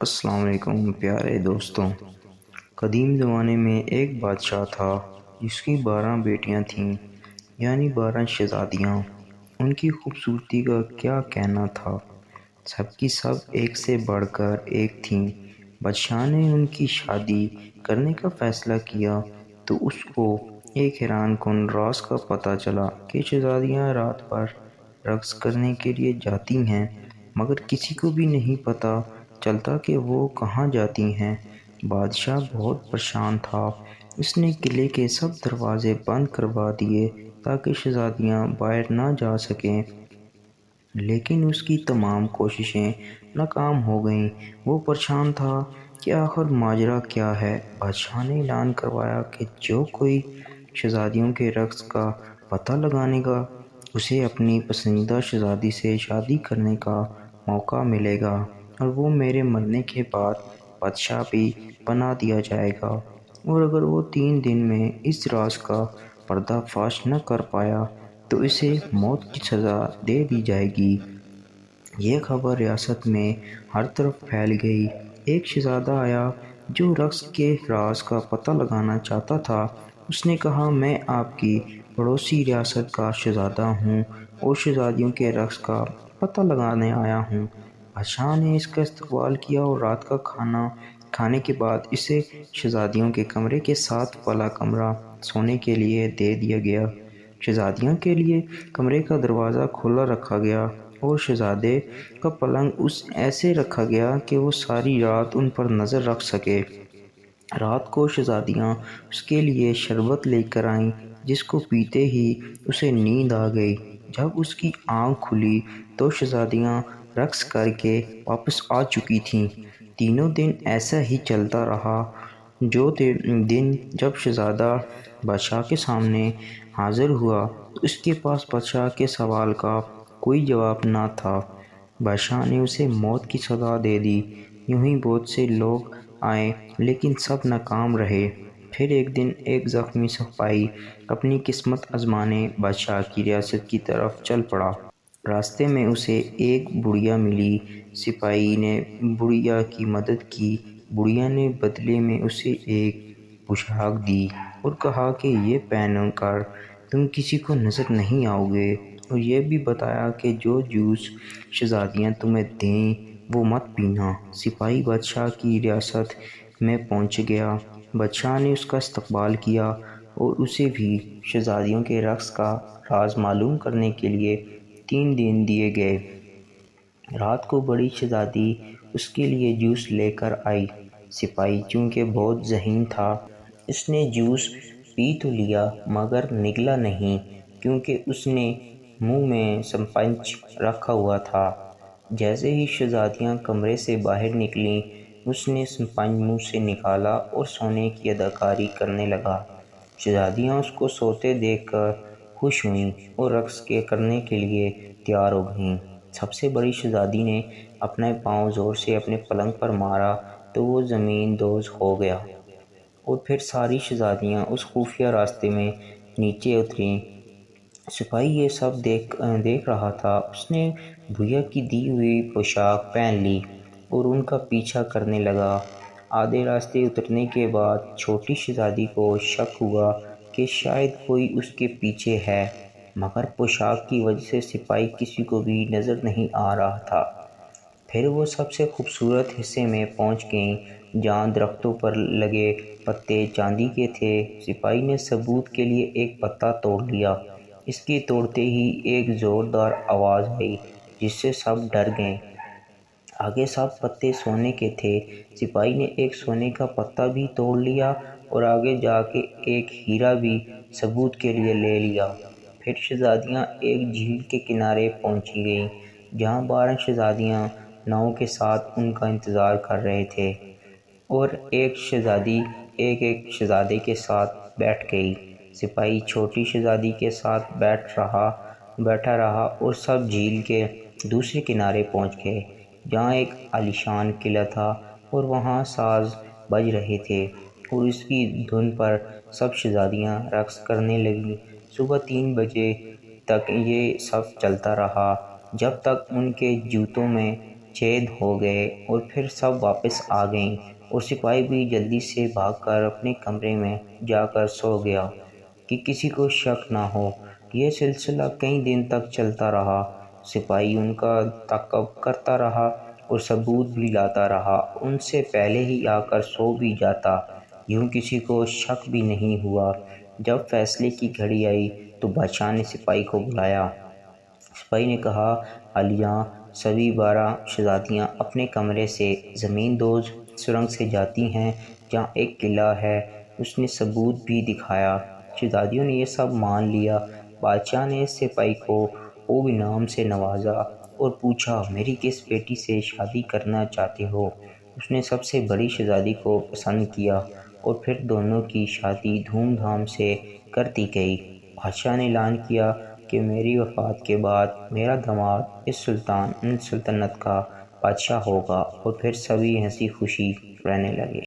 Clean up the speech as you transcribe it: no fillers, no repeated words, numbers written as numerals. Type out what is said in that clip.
السلام علیکم پیارے دوستوں۔ قدیم زمانے میں ایک بادشاہ تھا جس کی 12 بیٹیاں تھیں، یعنی 12 شہزادیاں۔ ان کی خوبصورتی کا کیا کہنا تھا، سب کی سب ایک سے بڑھ کر ایک تھیں۔ بادشاہ نے ان کی شادی کرنے کا فیصلہ کیا تو اس کو ایک حیران کن راز کا پتہ چلا کہ شہزادیاں رات بھر رقص کرنے کے لیے جاتی ہیں، مگر کسی کو بھی نہیں پتہ چلتا کہ وہ کہاں جاتی ہیں۔ بادشاہ بہت پریشان تھا۔ اس نے قلعے کے سب دروازے بند کروا دیے تاکہ شہزادیاں باہر نہ جا سکیں، لیکن اس کی تمام کوششیں ناکام ہو گئیں۔ وہ پریشان تھا کہ آخر ماجرا کیا ہے۔ بادشاہ نے اعلان کروایا کہ جو کوئی شہزادیوں کے رقص کا پتہ لگانے گا، اسے اپنی پسندیدہ شہزادی سے شادی کرنے کا موقع ملے گا، اور وہ میرے مرنے کے بعد بادشاہ بھی بنا دیا جائے گا، اور اگر وہ 3 دن میں اس راز کا پردہ فاش نہ کر پایا تو اسے موت کی سزا دے دی جائے گی۔ یہ خبر ریاست میں ہر طرف پھیل گئی۔ ایک شہزادہ آیا جو رقص کے راز کا پتہ لگانا چاہتا تھا۔ اس نے کہا، میں آپ کی پڑوسی ریاست کا شہزادہ ہوں اور شہزادیوں کے رقص کا پتہ لگانے آیا ہوں۔ بادشاہ نے اس کا استقبال کیا اور رات کا کھانا کھانے کے بعد اسے شہزادیوں کے کمرے کے ساتھ والا کمرہ سونے کے لیے دے دیا گیا۔ شہزادیوں کے لیے کمرے کا دروازہ کھلا رکھا گیا اور شہزادے کا پلنگ ایسے رکھا گیا کہ وہ ساری رات ان پر نظر رکھ سکے۔ رات کو شہزادیاں اس کے لیے شربت لے کر آئیں، جس کو پیتے ہی اسے نیند آ گئی۔ جب اس کی آنکھ کھلی تو شہزادیاں رقص کر کے واپس آ چکی تھیں۔ تینوں دن ایسا ہی چلتا رہا۔ جو دن جب شہزادہ بادشاہ کے سامنے حاضر ہوا تو اس کے پاس بادشاہ کے سوال کا کوئی جواب نہ تھا۔ بادشاہ نے اسے موت کی سزا دے دی۔ یوں ہی بہت سے لوگ آئے لیکن سب ناکام رہے۔ پھر ایک دن ایک زخمی سپاہی اپنی قسمت آزمانے بادشاہ کی ریاست کی طرف چل پڑا۔ راستے میں اسے ایک بڑھیا ملی۔ سپاہی نے بڑھیا کی مدد کی۔ بڑھیا نے بدلے میں اسے ایک پوشاک دی اور کہا کہ یہ پہن کر تم کسی کو نظر نہیں آؤ گے، اور یہ بھی بتایا کہ جو جوس شہزادیاں تمہیں دیں وہ مت پینا۔ سپاہی بادشاہ کی ریاست میں پہنچ گیا۔ بادشاہ نے اس کا استقبال کیا اور اسے بھی شہزادیوں کے رقص کا راز معلوم کرنے کے لیے 3 دن دیے گئے۔ رات کو بڑی شہزادی اس کے لیے جوس لے کر آئی۔ سپاہی چونکہ بہت ذہین تھا، اس نے جوس پی تو لیا مگر نگلا نہیں، کیونکہ اس نے منہ میں سپنج رکھا ہوا تھا۔ جیسے ہی شہزادیاں کمرے سے باہر نکلیں، اس نے سپنج منہ سے نکالا اور سونے کی اداکاری کرنے لگا۔ شہزادیاں اس کو سوتے دیکھ کر خوش ہوئیں اور رقص کرنے کے لیے تیار ہو گئیں۔ سب سے بڑی شہزادی نے اپنے پاؤں زور سے اپنے پلنگ پر مارا تو وہ زمین دوز ہو گیا، اور پھر ساری شہزادیاں اس خفیہ راستے میں نیچے اتریں۔ سپاہی یہ سب دیکھ رہا تھا۔ اس نے بھویا کی دی ہوئی پوشاک پہن لی اور ان کا پیچھا کرنے لگا۔ آدھے راستے اترنے کے بعد چھوٹی شہزادی کو شک ہوا کہ شاید کوئی اس کے پیچھے ہے، مگر پوشاک کی وجہ سے سپاہی کسی کو بھی نظر نہیں آ رہا تھا۔ پھر وہ سب سے خوبصورت حصے میں پہنچ گئیں جہاں درختوں پر لگے پتے چاندی کے تھے۔ سپاہی نے ثبوت کے لیے ایک پتا توڑ لیا۔ اس کے توڑتے ہی ایک زوردار آواز آئی جس سے سب ڈر گئے۔ آگے سب پتے سونے کے تھے۔ سپاہی نے ایک سونے کا پتا بھی توڑ لیا اور آگے جا کے ایک ہیرا بھی ثبوت کے لیے لے لیا۔ پھر شہزادیاں ایک جھیل کے کنارے پہنچی گئیں جہاں 12 شہزادیاں ناؤں کے ساتھ ان کا انتظار کر رہے تھے، اور ایک شہزادی ایک شہزادے کے ساتھ بیٹھ گئی۔ سپاہی چھوٹی شہزادی کے ساتھ بیٹھا رہا اور سب جھیل کے دوسرے کنارے پہنچ گئے جہاں ایک عالیشان قلعہ تھا، اور وہاں ساز بج رہے تھے اور اس کی دھن پر سب شہزادیاں رقص کرنے لگیں۔ صبح 3 بجے تک یہ سب چلتا رہا، جب تک ان کے جوتوں میں چید ہو گئے اور پھر سب واپس آ گئیں اور سپاہی بھی جلدی سے بھاگ کر اپنے کمرے میں جا کر سو گیا کہ کسی کو شک نہ ہو۔ یہ سلسلہ کئی دن تک چلتا رہا۔ سپاہی ان کا تعاقب کرتا رہا اور ثبوت بھی لاتا رہا، ان سے پہلے ہی آ کر سو بھی جاتا، یوں کسی کو شک بھی نہیں ہوا۔ جب فیصلے کی گھڑی آئی تو بادشاہ نے سپاہی کو بلایا۔ سپاہی نے کہا، عالیہ، سبھی 12 شہزادیاں اپنے کمرے سے زمین دوز سرنگ سے جاتی ہیں جہاں ایک قلعہ ہے۔ اس نے ثبوت بھی دکھایا۔ شہزادیوں نے یہ سب مان لیا۔ بادشاہ نے سپاہی کو خوب انعام سے نوازا اور پوچھا، میری کس بیٹی سے شادی کرنا چاہتے ہو؟ اس نے سب سے بڑی شہزادی کو پسند کیا اور پھر دونوں کی شادی دھوم دھام سے کر دی گئی۔ بادشاہ نے اعلان کیا کہ میری وفات کے بعد میرا داماد اس سلطنت کا بادشاہ ہوگا، اور پھر سبھی ہنسی خوشی رہنے لگے۔